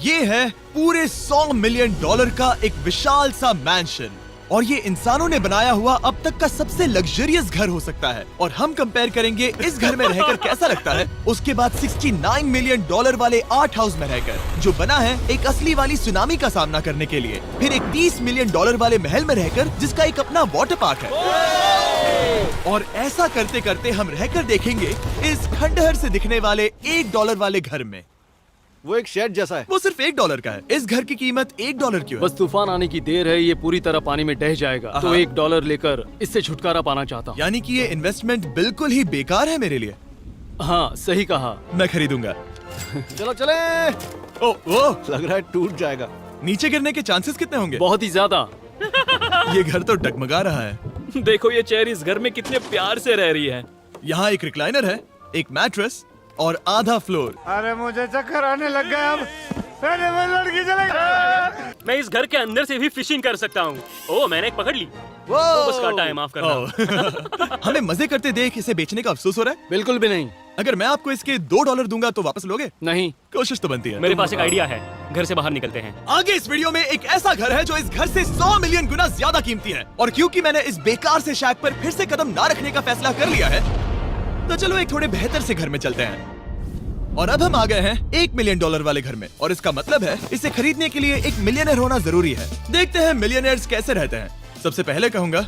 ये है पूरे $100 मिलियन का एक विशाल सा मैंशन, और ये इंसानों ने बनाया हुआ अब तक का सबसे लग्जरियस घर हो सकता है। और हम कंपेयर करेंगे इस घर में रहकर कैसा लगता है उसके बाद $69 मिलियन वाले आर्ट हाउस में रहकर, जो बना है एक असली वाली सुनामी का सामना करने के लिए। फिर एक $30 मिलियन वाले महल में रहकर जिसका एक अपना वाटर पार्क है। और ऐसा करते करते हम रहकर देखेंगे इस खंडहर से दिखने वाले $1 वाले घर में। वो एक शेड जैसा है। वो सिर्फ $1 का है। इस घर की कीमत $1 क्यों है? बस तूफान आने की देर है, ये पूरी तरह पानी में ढह जाएगा, तो $1 लेकर इससे छुटकारा पाना चाहता हूँ। यानी कि ये इन्वेस्टमेंट बिल्कुल ही बेकार है मेरे लिए। हाँ सही कहा। मैं खरीदूंगा। चलो चले। ओ, लग रहा है टूट जाएगा। नीचे गिरने के चांसेस कितने होंगे? बहुत ही ज्यादा। ये घर तो डगमगा रहा है। देखो ये चेयर इस घर में कितने प्यार से रह रही है। यहाँ एक रिक्लाइनर है, एक मैट्रेस और आधा फ्लोर। अरे मुझे चक्कर आने लग गया अब। अरे मैं लड़की चलेगा। मैं इस घर के अंदर से भी फिशिंग कर सकता हूँ। ओह मैंने एक पकड़ ली। वो बस काटा है, माफ करना। हमें मजे करते देख इसे बेचने का अफसोस हो रहा है। बिल्कुल भी नहीं। अगर मैं आपको इसके $2 दूंगा तो वापस लोगे? नहीं। कोशिश तो बनती है। मेरे पास एक आइडिया है, घर से बाहर निकलते हैं। आगे इस वीडियो में एक ऐसा घर है जो इस घर से 100 मिलियन गुना ज्यादा कीमती है। और क्योंकि मैंने इस बेकार से शैक पर फिर से कदम ना रखने का फैसला कर लिया है, तो चलो एक थोड़े बेहतर से घर में चलते हैं। और अब हम आ गए हैं $1 मिलियन वाले घर में, और इसका मतलब है इसे खरीदने के लिए एक मिलियनर होना जरूरी है। देखते हैं मिलियनर्स कैसे रहते हैं। सबसे पहले कहूंगा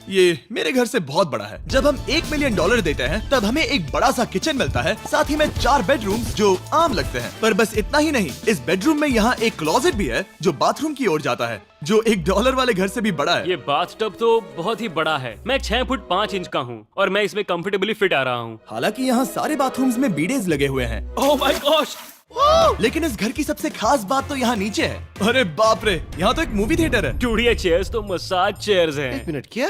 ये मेरे घर से बहुत बड़ा है। जब हम $1 मिलियन देते हैं तब हमें एक बड़ा सा किचन मिलता है, साथ ही में 4 बेडरूम जो आम लगते हैं। पर बस इतना ही नहीं, इस बेडरूम में यहाँ एक क्लोजेट भी है जो बाथरूम की ओर जाता है, जो $1 वाले घर से भी बड़ा है। ये बाथटब तो बहुत ही बड़ा है। मैं 6 फुट 5 इंच का हूँ और मैं इसमें कंफर्टेबली फिट आ रहा हूँ। हालांकि यहाँ सारे बाथरूम्स में बीडेज लगे हुए हैं। Oh my gosh. लेकिन इस घर की सबसे खास बात तो यहाँ नीचे है। अरे बाप रे, यहाँ तो एक मूवी थिएटर है। चूड़िया चेयर्स तो मसाज चेयर्स हैं। एक मिनट, क्या?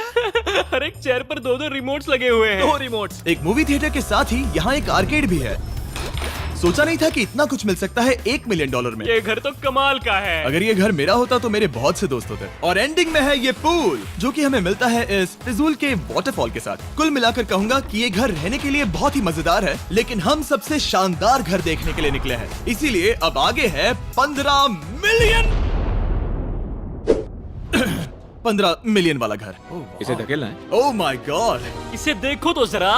हर एक चेयर पर 2-2 रिमोट्स लगे हुए हैं। 2 रिमोट्स। एक मूवी थिएटर के साथ ही यहाँ एक आर्केड भी है। सोचा नहीं था कि इतना कुछ मिल सकता है $1 मिलियन में। ये घर तो कमाल का है। अगर ये घर मेरा होता तो मेरे बहुत से दोस्त होते। और एंडिंग में है ये पूल, जो कि हमें मिलता है इस फिजूल के वाटरफॉल के साथ। कुल मिलाकर कहूंगा कि ये घर रहने के लिए बहुत ही मजेदार है, लेकिन हम सबसे शानदार घर देखने के लिए निकले हैं, इसीलिए अब आगे है 15 मिलियन वाला घर। इसे धकेलना है। ओह माय गॉड, इसे देखो तो जरा।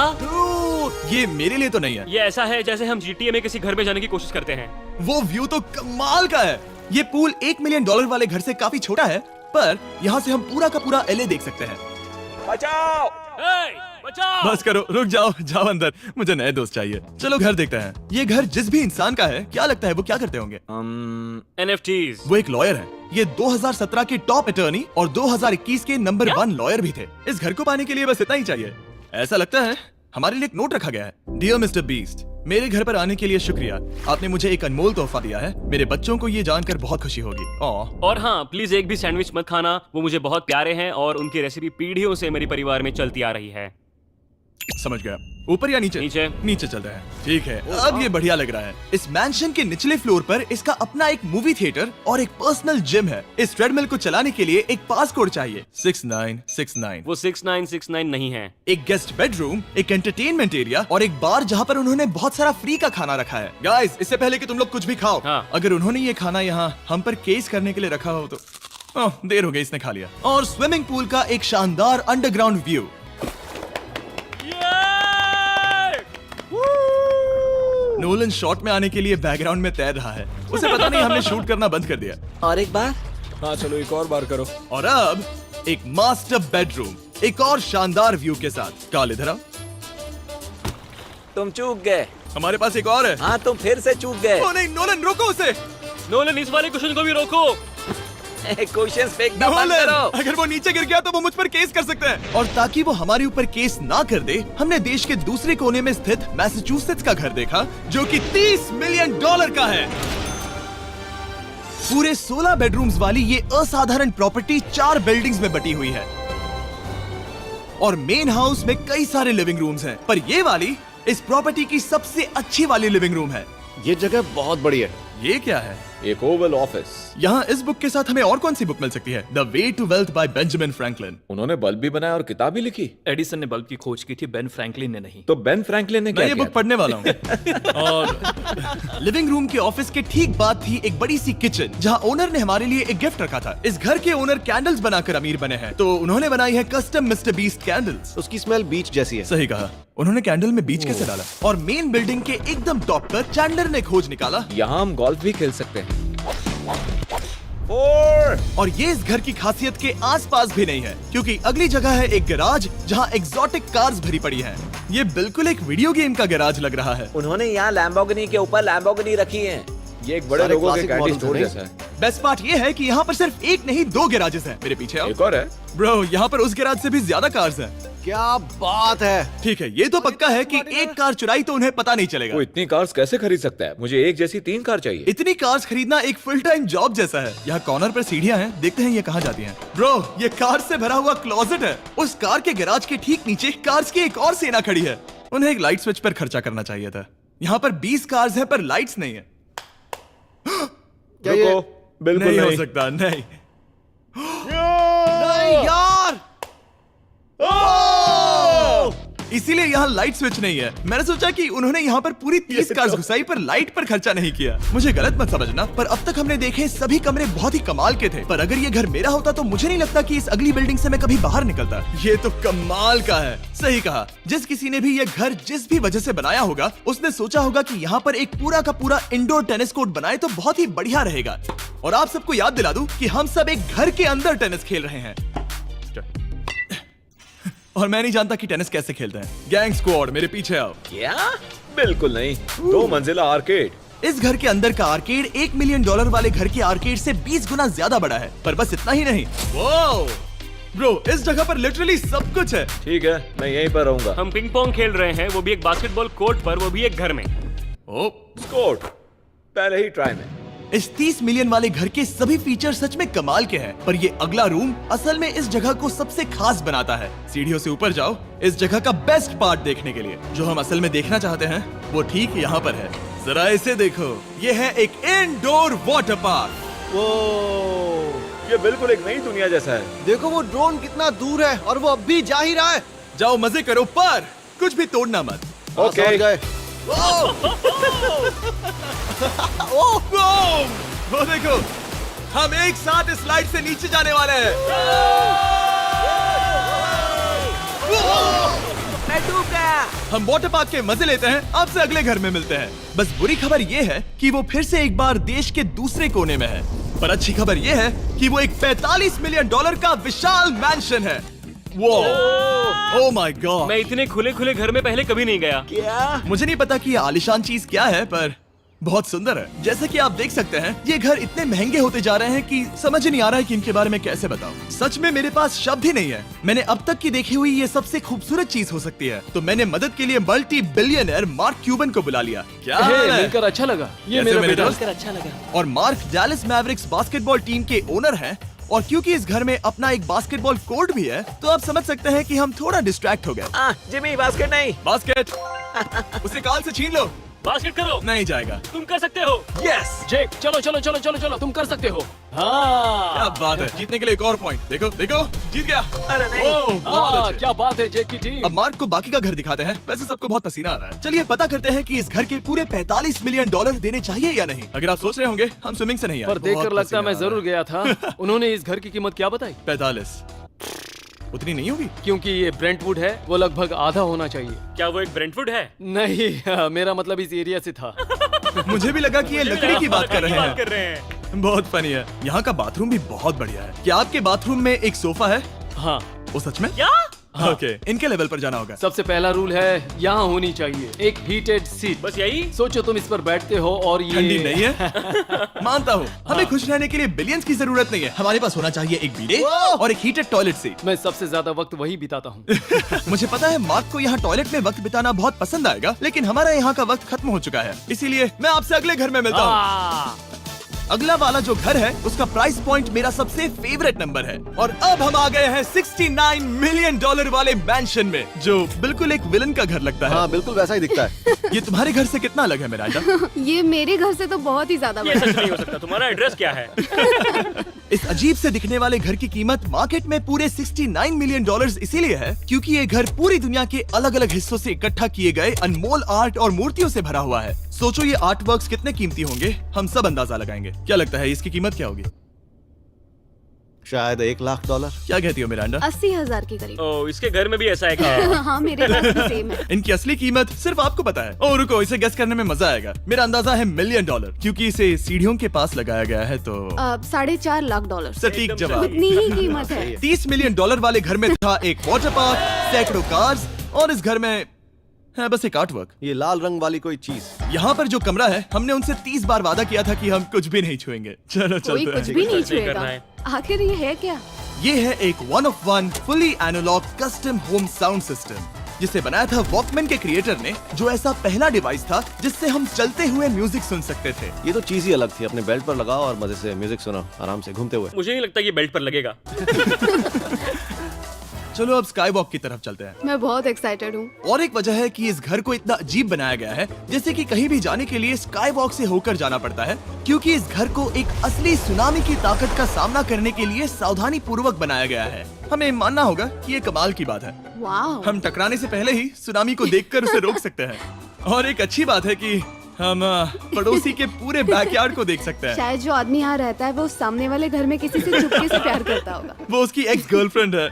ये मेरे लिए तो नहीं है। ये ऐसा है जैसे हम GTA में किसी घर में जाने की कोशिश करते हैं। वो व्यू तो कमाल का है। ये पूल $1 मिलियन वाले घर से काफी छोटा है, पर यहाँ से हम पूरा का पूरा LA देख सकते हैं। बचाओ! बचाओ! बस करो, रुक जाओ, जाओ अंदर, मुझे नए दोस्त चाहिए। चलो घर देखते हैं। ये घर जिस भी इंसान का है, क्या लगता है वो क्या करते होंगे? NFTs। वो एक लॉयर है। ये 2017 के टॉप अटर्नी और 2021 के नंबर 1 लॉयर भी थे। इस घर को पाने के लिए बस इतना ही चाहिए। ऐसा लगता है हमारे लिए एक नोट रखा गया है। डियर मिस्टर बीस्ट, मेरे घर पर आने के लिए शुक्रिया। आपने मुझे एक अनमोल तोहफा दिया है। मेरे बच्चों को ये जानकर बहुत खुशी होगी। और हाँ, प्लीज एक भी सैंडविच मत खाना, वो मुझे बहुत प्यारे हैं और उनकी रेसिपी पीढ़ियों से मेरे परिवार में चलती आ रही है। समझ गया। ऊपर या नीचे? नीचे। नीचे चल रहा है। ठीक है, अब ये बढ़िया लग रहा है। इस मैंशन के निचले फ्लोर पर इसका अपना एक मूवी थिएटर और एक पर्सनल जिम है। इस ट्रेडमिल को चलाने के लिए एक पास कोड चाहिए, 6969। वो 6969 नहीं है। एक गेस्ट बेडरूम, एक एंटरटेनमेंट एरिया और एक बार जहाँ पर उन्होंने बहुत सारा फ्री का खाना रखा है। गाइस, इससे पहले कि तुम लोग कुछ भी खाओ, हाँ। अगर उन्होंने ये खाना यहाँ हम पर केस करने के लिए रखा हो तो देर हो गई, इसने खा लिया। और स्विमिंग पूल का एक शानदार अंडरग्राउंड व्यू। नोलन शॉट में आने के लिए बैकग्राउंड में तैर रहा है। उसे पता नहीं हमने शूट करना बंद कर दिया। और एक बार। हाँ चलो एक और बार करो। और अब एक मास्टर बेडरूम, एक और शानदार व्यू के साथ। काल इधर आओ। तुम चूक गए। हमारे पास एक और है। हाँ तुम फिर से चूक गए। ओ नहीं, नोलन रोको उसे। नोलन, इस वाले क्वेश्चन को भी रोको। क्वेश्चन फेंकना बंद नोलन, करो। अगर वो नीचे गिर गया तो वो मुझ पर केस कर सकते हैं। और ताकि वो हमारे ऊपर केस ना कर दे, हमने देश के दूसरे कोने में स्थित मैसाचुसेट्स का घर देखा, जो कि $30 मिलियन का है। पूरे 16 बेडरूम्स वाली ये असाधारण प्रॉपर्टी 4 बिल्डिंग्स में बटी हुई है। और मेन हाउस में कई सारे लिविंग रूम्स हैं, पर ये वाली इस प्रॉपर्टी की सबसे अच्छी वाली लिविंग रूम है। ये जगह बहुत बड़ी है। ये क्या है? एक ओवल ऑफिस। यहाँ इस बुक के साथ हमें और कौन सी बुक मिल सकती है? The Way to Wealth by Benjamin Franklin. उन्होंने बल्ब भी बनाया और किताब भी लिखी। एडिसन ने बल्ब की खोज की थी, बेन फ्रैंकलिन ने नहीं। तो बेन फ्रैंकलिन ने मैं क्या ये किया? बुक पढ़ने वाला हूँ। और लिविंग रूम के ऑफिस के ठीक बाद थी एक बड़ी सी किचन, जहाँ ओनर ने हमारे लिए एक गिफ्ट रखा था। इस घर के ओनर कैंडल्स बनाकर अमीर बने हैं, तो उन्होंने बनाई है कस्टम मिस्टर बीस्ट कैंडल्स। उसकी स्मेल बीच जैसी है। सही कहा। उन्होंने कैंडल में बीच कैसे डाला? और मेन बिल्डिंग के एकदम टॉप पर चैंडलर ने खोज निकाला। यहाँ हम गोल्फ भी खेल सकते हैं। 4 और ये इस घर की खासियत के आसपास भी नहीं है, क्योंकि अगली जगह है एक गैराज जहाँ एग्जॉटिक कार्स भरी पड़ी हैं। ये बिल्कुल एक वीडियो गेम का गैराज लग रहा है। उन्होंने यहाँ लैम्बोर्गिनी के ऊपर लैम्बोर्गिनी रखी है। ये एक बड़े सारे लोगों के classic कैंडी models स्टोर हैं। जैसा है। बेस्ट पार्ट ये है कि यहाँ पर सिर्फ एक नहीं 2 गैराजेस हैं। मेरे पीछे आओ। एक और है। ब्रो, यहाँ पर उस गैराज से भी ज्यादा कार्स हैं। क्या बात है। ठीक है, ये तो पक्का है कि एक कार चुराई तो उन्हें पता नहीं चलेगा। वो इतनी कार्स कैसे खरीद सकता है? मुझे एक जैसी 3 कार चाहिए। इतनी कार्स खरीदना एक फुल टाइम जॉब जैसा है। यहाँ कॉर्नर पर सीढ़ियाँ हैं, देखते हैं ये कहाँ जाती हैं। ब्रो, ये कार से भरा हुआ क्लोजेट है। उस कार के गैराज के ठीक नीचे कार्स की एक और सेना खड़ी है। उन्हें एक लाइट स्विच पर खर्चा करना चाहिए था। यहाँ पर 20 कार्स हैं पर लाइट्स नहीं है। क्या ये- रुको, बिल्कुल नहीं हो नहीं। सकता, नहीं। नहीं यार। इसीलिए यहाँ लाइट स्विच नहीं है। मैंने सोचा कि उन्होंने यहाँ पर पूरी 30 कार्स घुसाई पर लाइट पर खर्चा नहीं किया। मुझे गलत मत समझना, पर अब तक हमने देखे सभी कमरे बहुत ही कमाल के थे। पर अगर ये घर मेरा होता तो मुझे नहीं लगता कि इस अगली बिल्डिंग से मैं कभी बाहर निकलता। ये तो कमाल का है। सही कहा। जिस किसी ने भी ये घर जिस भी वजह से बनाया होगा, उसने सोचा होगा कि यहाँ पर एक पूरा का पूरा इंडोर टेनिस कोर्ट बनाए तो बहुत ही बढ़िया रहेगा। और आप सबको याद दिला दूं कि हम सब एक घर के अंदर टेनिस खेल रहे हैं। और मैं नहीं जानता कि टेनिस कैसे खेलते हैं। गैंग स्क्वाड, मेरे पीछे आओ। क्या? बिल्कुल नहीं। 2 मंजिला आर्केड। इस घर के अंदर का आर्केड $1 मिलियन वाले घर के आर्केड से 20 गुना ज्यादा बड़ा है। पर बस इतना ही नहीं। वाओ! ब्रो, इस जगह पर लिटरली सब कुछ है। ठीक है, मैं यहीं पर रहूंगा। हम पिंग पोंग खेल रहे हैं, वो भी एक बास्केटबॉल कोर्ट पर, वो भी एक घर में। ओ, स्कोट पहले ही ट्राई में। इस 30 मिलियन वाले घर के सभी फीचर सच में कमाल के हैं, पर ये अगला रूम असल में इस जगह को सबसे खास बनाता है। सीढ़ियों से ऊपर जाओ इस जगह का बेस्ट पार्ट देखने के लिए। जो हम असल में देखना चाहते हैं वो ठीक यहाँ पर है। जरा इसे देखो, ये है एक इंडोर वाटर पार्क। वो ये बिल्कुल एक नई दुनिया जैसा है। देखो वो ड्रोन कितना दूर है और वो अब भी जा ही रहा है। जाओ मजे करो, पर कुछ भी तोड़ना मत। हाँ, ओके। समझ गए। वो देखो, हम एक साथ इस लाइट से नीचे जाने वाले हैं। मैं डूब गया। हम वाटर पार्क के मजे लेते हैं, आपसे अगले घर में मिलते हैं। बस बुरी खबर ये है कि वो फिर से एक बार देश के दूसरे कोने में है। पर अच्छी खबर ये है कि वो एक $45 मिलियन का विशाल मैंशन है। वो ओह माय गॉड। मैं इतने खुले खुले घर में पहले कभी नहीं गया। क्या? मुझे नहीं पता कि ये आलिशान चीज क्या है, पर बहुत सुंदर है। जैसे कि आप देख सकते हैं, ये घर इतने महंगे होते जा रहे हैं कि समझ नहीं आ रहा है कि इनके बारे में कैसे बताऊं। सच में मेरे पास शब्द ही नहीं है। मैंने अब तक की देखी हुई ये सबसे खूबसूरत चीज हो सकती है। तो मैंने मदद के लिए मल्टी बिलियनर मार्क क्यूबन को बुला लिया। क्या हे, हाल है? मिलकर अच्छा लगा। ये कैसे मेरा मेरे बेटा। दोस्त? अच्छा लगा। और mark Dallas Mavericks basketball team के ओनर हैं। और क्योंकि इस घर में अपना एक बास्केटबॉल कोर्ट भी है, तो आप समझ सकते हैं कि हम थोड़ा डिस्ट्रैक्ट हो गए। जिमी बास्केट नहीं। बास्केट उसे काल से छीन लो। बास्केट करो। नहीं जाएगा। तुम कर सकते हो। यस, जेक, चलो चलो चलो चलो चलो, तुम कर सकते हो। क्या हाँ बात है। जीतने के लिए एक और पॉइंट। देखो देखो, जीत गया। अरे नहीं। ओह, बहुत हाँ, अच्छे। क्या बात है जेक की टीम। अब मार्क को बाकी का घर दिखाते हैं। वैसे सबको बहुत पसीना आ रहा है। चलिए पता करते हैं कि इस घर के पूरे $45 मिलियन देने चाहिए या नहीं। अगर आप सोच रहे होंगे हम स्विमिंग से नहीं आए, पर देखकर बहुत लगता है मैं पसीना आ जरूर गया था। उन्होंने इस घर की कीमत क्या बताई? 45 उतनी नहीं होगी। क्योंकि ये ब्रेंटवुड है, वो लगभग आधा होना चाहिए। क्या वो एक ब्रेंटफुड है? नहीं, मेरा मतलब इस एरिया से था। मुझे भी लगा कि ये लकड़ी की बात कर रहे बात कर हैं। रहे हैं। बहुत फनी है। यहाँ का बाथरूम भी बहुत बढ़िया है। क्या आपके बाथरूम में एक सोफा है? हाँ, वो सच में? क्या? ओके, इनके लेवल पर जाना होगा। सबसे पहला रूल है यहाँ होनी चाहिए एक हीटेड सीट। बस यही? सोचो तुम इस पर बैठते हो और ये ठंडी नहीं है। मानता हूँ, हमें खुश रहने के लिए बिलियंस की जरूरत नहीं है। हमारे पास होना चाहिए एक बीडे और एक हीटेड टॉयलेट सीट। मैं सबसे ज्यादा वक्त वही बिताता हूँ। मुझे पता है मार्क को यहाँ टॉयलेट में वक्त बिताना बहुत पसंद आएगा, लेकिन हमारा यहाँ का वक्त खत्म हो चुका है। इसीलिए मैं आपसे अगले घर में मिलता हूँ। अगला वाला जो घर है उसका प्राइस पॉइंट मेरा सबसे फेवरेट नंबर है। और अब हम आ गए हैं $69 मिलियन वाले मैंशन में, जो बिल्कुल एक विलन का घर लगता है। हाँ बिल्कुल वैसा ही दिखता है। ये तुम्हारे घर से कितना अलग है मिरांडा? ये मेरे घर से तो बहुत ही ज्यादा ये बड़ा सच नहीं हो सकता। तुम्हारा एड्रेस क्या है? इस अजीब से दिखने वाले घर की कीमत मार्केट में पूरे $69 मिलियन इसीलिए है क्योंकि ये घर पूरी दुनिया के अलग अलग हिस्सों से इकट्ठा किए गए अनमोल आर्ट और मूर्तियों से भरा हुआ है। सोचो ये आर्ट वर्क्स कितने कीमती होंगे, हम सब अंदाजा लगाएंगे। क्या लगता है इसकी कीमत क्या होगी? शायद $1 लाख। क्या कहती हो मिरांडा? 80,000 के करीब। ओ, इसके घर में भी ऐसा है क्या? हाँ मेरे घर भी सेम है। इनकी असली कीमत सिर्फ आपको पता है। ओ रुको, इसे गेस करने में मजा आएगा। मेरा अंदाजा है $1 मिलियन क्योंकि इसे सीढ़ियों के पास लगाया गया है तो $4.5 लाख। सटीक जवाब। उतनी ही कीमत है। $30 मिलियन वाले घर में था एक वाटर पार्क, सैकड़ों कार्स और इस घर में है बस एक आर्ट वर्क। ये लाल रंग वाली कोई चीज। यहाँ पर जो कमरा है हमने उनसे 30 बार वादा किया था कि हम कुछ भी नहीं छुएंगे। चलो कोई चलते कुछ हैं। भी नहीं सही करना छुएगा। है। आखिर ये है क्या? ये है एक 1 of 1 fully analog custom home sound system जिसे बनाया था वॉकमैन के क्रिएटर ने, जो ऐसा पहला डिवाइस था जिससे हम चलते हुए म्यूजिक सुन सकते थे। ये तो चीज ही अलग थी। अपने बेल्ट पर लगाओ और मजे से म्यूजिक सुनो आराम से घूमते हुए। मुझे नहीं लगता ये बेल्ट पर लगेगा। चलो अब स्काई वॉक की तरफ चलते हैं। मैं बहुत एक्साइटेड हूँ। और एक वजह है कि इस घर को इतना अजीब बनाया गया है जैसे कि कहीं भी जाने के लिए स्काई वॉक से होकर जाना पड़ता है, क्योंकि इस घर को एक असली सुनामी की ताकत का सामना करने के लिए सावधानी पूर्वक बनाया गया है। हमें मानना होगा कि ये कमाल की बात है। वाह। हम टकराने से पहले ही सुनामी को देखकर उसे रोक सकते हैं। और एक अच्छी बात है कि हम पड़ोसी के पूरे बैकयार्ड को देख सकते हैं। शायद जो आदमी यहाँ रहता है वो सामने वाले घर में किसी से चुपके से प्यार करता होगा। वो उसकी एक्स गर्लफ्रेंड है।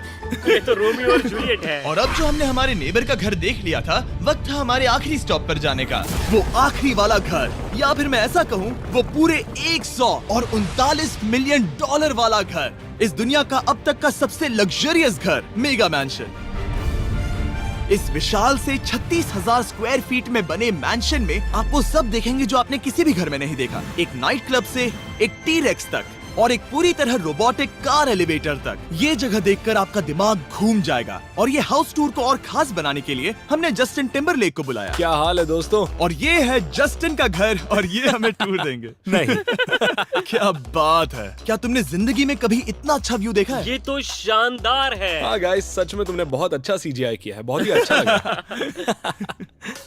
ये तो रोमियो और जूलियट है। और अब जो हमने हमारे नेबर का घर देख लिया था, वक्त था हमारे आखिरी स्टॉप पर जाने का। वो आखिरी वाला घर, या फिर मैं ऐसा कहूँ वो पूरे 139 मिलियन वाला घर, इस दुनिया का अब तक का सबसे लग्जरियस घर, मेगा मैंशन। इस विशाल से 36,000 स्क्वायर फीट में बने मैंशन में आप वो सब देखेंगे जो आपने किसी भी घर में नहीं देखा। एक नाइट क्लब से एक टी-रेक्स तक और एक पूरी तरह रोबोटिक कार एलिवेटर तक। ये जगह देखकर आपका दिमाग घूम जाएगा। और ये हाउस टूर को और खास बनाने के लिए हमने जस्टिन टिम्बरलेक को बुलाया। क्या हाल है दोस्तों? और ये है जस्टिन का घर और ये हमें टूर देंगे। नहीं। क्या बात है, क्या तुमने जिंदगी में कभी इतना अच्छा व्यू देखा है? ये तो शानदार है। हाँ गाइस, सच में तुमने बहुत अच्छा CGI किया है। बहुत ही अच्छा लगा।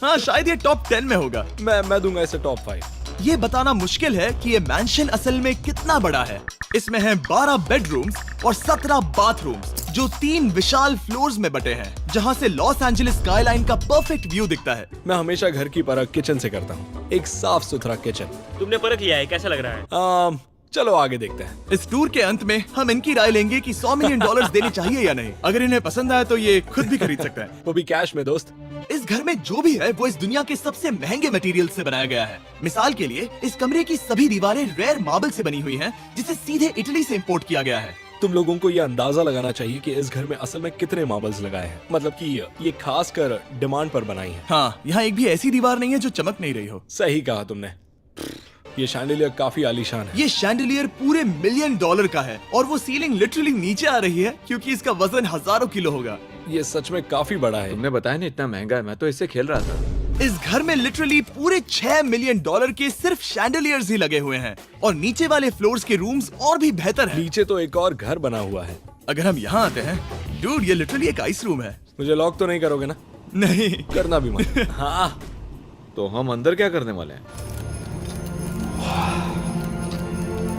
हाँ शायद ये टॉप 10 में होगा। मैं दूंगा इसे टॉप 5। ये बताना मुश्किल है कि ये मैंशन असल में कितना बड़ा है। इसमें हैं 12 बेडरूम्स और 17 बाथरूम्स जो 3 विशाल फ्लोर्स में बटे हैं, जहां से लॉस एंजलिस स्काईलाइन का परफेक्ट व्यू दिखता है। मैं हमेशा घर की परख किचन से करता हूँ। एक साफ सुथरा किचन। तुमने परख लिया है, कैसा लग रहा है? चलो आगे देखते हैं। इस टूर के अंत में हम इनकी राय लेंगे कि $100 मिलियन देने चाहिए या नहीं। अगर इन्हें पसंद आए तो ये खुद भी खरीद सकते हैं। वो भी कैश में दोस्त। इस घर में जो भी है वो इस दुनिया के सबसे महंगे मटेरियल से बनाया गया है। मिसाल के लिए इस कमरे की सभी दीवारें रेयर मार्बल से बनी हुई हैं, जिसे सीधे इटली से इंपोर्ट किया गया है। तुम लोगों को ये अंदाजा लगाना चाहिए कि इस घर में असल में कितने मार्बल्स लगाए हैं। मतलब कि ये खास कर डिमांड पर बनाई है। हाँ, यहाँ एक भी ऐसी दीवार नहीं है जो चमक नहीं रही हो। सही कहा तुमने। ये शैंडिलियर काफी आलीशान है। ये शैंडिलियर पूरे $1 मिलियन का है और वो सीलिंग लिटरली नीचे आ रही है क्योंकि इसका वजन हजारों किलो होगा। ये सच में काफी बड़ा है। तुमने बताया ना इतना महंगा है, मैं तो इससे खेल रहा था। इस घर में लिटरली पूरे $6 मिलियन के सिर्फ शैंडिलियर्स ही लगे हुए हैं और नीचे वाले फ्लोर्स के रूम्स और भी बेहतर हैं। नीचे तो एक और घर बना हुआ है। अगर हम यहाँ आते हैं, डूड ये लिटरली एक आइस रूम है। मुझे लॉक तो नहीं करोगे ना? नहीं करना भी मत। हाँ, तो हम अंदर क्या करने वाले हैं?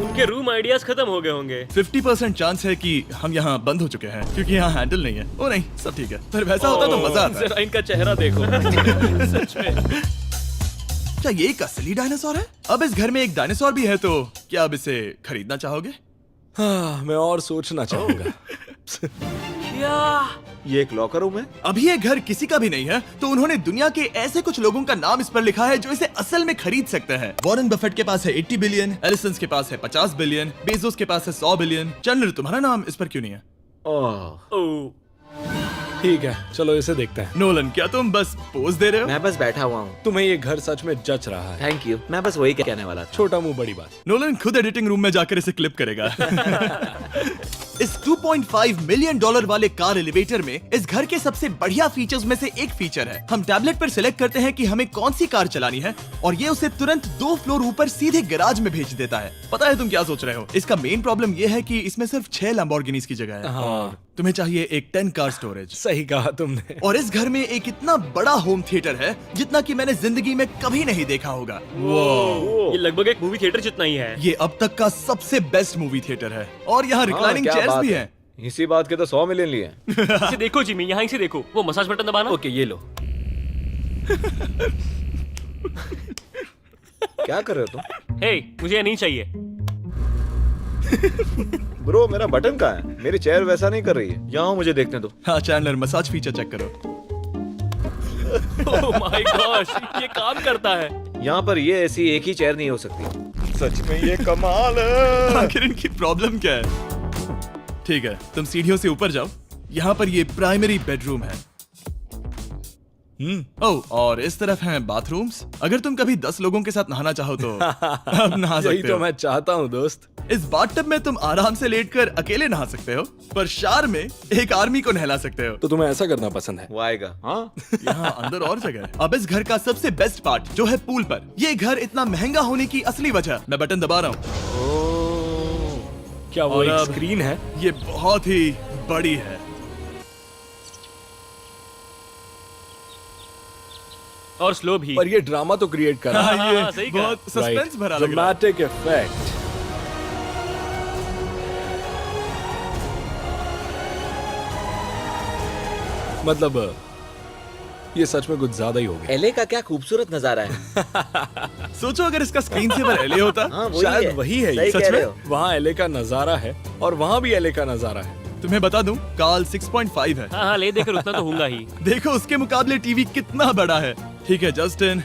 उनके रूम आइडियाज खत्म हो गए होंगे। 50% चांस है कि हम यहाँ बंद हो चुके हैं क्योंकि यहाँ हैंडल नहीं है। ओ नहीं, सब ठीक है। पर वैसा होता तो मजा आता। जरा इनका चेहरा देखो। सच में। क्या ये एक असली डायनासोर है? अब इस घर में एक डायनासोर भी है, तो क्या अब इसे खरीदना चाहोगे? हाँ, मैं और सोचना चाहूंगा। क्या ये एक लॉकर रूम है? अभी ये घर किसी का भी नहीं है, तो उन्होंने दुनिया के ऐसे कुछ लोगों का नाम इस पर लिखा है जो इसे असल में खरीद सकते हैं। वॉरेन बफेट के पास है 80 बिलियन, एलिसन के पास है 50 बिलियन, बेजोस के पास है 100 बिलियन। चंद्र, तुम्हारा नाम इस पर क्यों नहीं है? ओह, ठीक है, चलो इसे देखते हैं। नोलन, क्या तुम बस पोज दे रहे हो? मैं बस बैठा हुआ हूँ। तुम्हें ये घर सच में जच रहा है। थैंक यू, मैं बस वही कहने वाला था। छोटा मुंह बड़ी बात। नोलन खुद एडिटिंग रूम में जाकर इसे क्लिप करेगा। इस $2.5 मिलियन वाले कार एलिवेटर में इस घर के सबसे बढ़िया फीचर्स में से एक फीचर है। हम टैबलेट पर सिलेक्ट करते हैं कि हमें कौन सी कार चलानी है और ये उसे तुरंत 2 फ्लोर ऊपर सीधे गैराज में भेज देता है। पता है तुम क्या सोच रहे हो? इसका मेन प्रॉब्लम ये है कि इसमें सिर्फ 6 लैम्बोर्गिनीज की जगह है। हाँ। तुम्हें चाहिए एक 10 कार स्टोरेज। सही कहा तुमने। और इस घर में एक इतना बड़ा होम थिएटर है जितना कि मैंने जिंदगी में कभी नहीं देखा होगा। ये लगभग एक मूवी थिएटर जितना ही है। ये अब तक का सबसे बेस्ट मूवी थिएटर है और यहाँ रिक्लाइनिंग क्या चेयर्स बात भी है। हैं। इसी बात के तो 100 मिलियन लिए हैं। इसे देखो जिमी, यहाँ इसे देखो, वो मसाज बटन दबाना। ओके ये लो। क्या कर रहे हो तुम? हे, मुझे ये नहीं चाहिए। ब्रो मेरा बटन कहाँ है? मेरी चेयर वैसा नहीं कर रही है। यहाँ मुझे देखने दो। हाँ चैंडलर, मसाज फीचर चेक करो। ओह माय गॉश, ये काम करता है। यहाँ पर ये ऐसी एक ही चेयर नहीं हो सकती। सच में ये कमाल है। आखिर इनकी प्रॉब्लम क्या है? ठीक है, तुम सीढ़ियों से ऊपर जाओ। यहाँ पर ये प्राइमरी बेडरूम है। ओह, और इस तरफ हैं बाथरूम्स। अगर तुम कभी 10 लोगों के साथ नहाना चाहो तो अब नहा यही सकते तो हो। मैं चाहता हूँ दोस्त। इस बाथटब में तुम आराम से लेटकर अकेले नहा सकते हो, पर शार में एक आर्मी को नहला सकते हो। तो तुम्हें ऐसा करना पसंद है? वो आएगा। हाँ यहाँ अंदर और जगह है। अब इस घर का सबसे बेस्ट पार्ट जो है पूल पर। ये घर इतना महंगा होने की असली वजह, मैं बटन दबा रहा हूँ। क्या वो और एक अब- स्क्रीन है? ये बहुत ही बड़ी है। और स्लो भी। पर ये ड्रामा तो क्रिएट कर रहा है। हाँ, ये हाँ, सही कहा। बहुत सस्पेंस भरा लग रहा है। Dramatic effect. मतलब ये सच में कुछ ज्यादा ही हो गया। एले का क्या खूबसूरत नजारा है। सोचो अगर इसका स्क्रीन सेवर एलए होता। हाँ वही शायद है। वही है ये। सही सच कह में? रहे हो। वहाँ एले का नजारा है और वहाँ भी एले का नजारा है। तुम्हें बता दूं, काल 6.5 है। हाँ हाँ, ले देकर उतना तो होगा ही। देखो उसके मुकाबले टीवी कितना बड़ा है। ठीक है जस्टिन,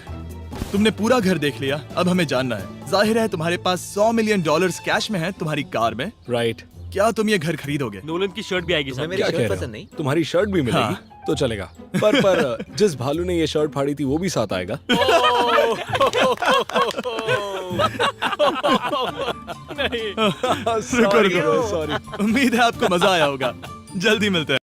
तुमने पूरा घर देख लिया। अब हमें जानना है, जाहिर है तुम्हारे पास $100 मिलियन कैश में है तुम्हारी कार में। राइट। क्या तुम ये घर खरीदोगे? नोलन की शर्ट भी आएगी तुम्हें साथ। मेरी क्या कह शर्ट रहे पसंद हो? नहीं? तुम्हारी शर्ट भी मिलेगी हाँ। तो चलेगा। पर जिस भालू ने ये शर्ट फाड़ी थी वो भी साथ आएगा। नहीं। शुक्र करो, सॉरी। उम्मीद है आपको मजा आया होगा। जल्दी मिलते हैं।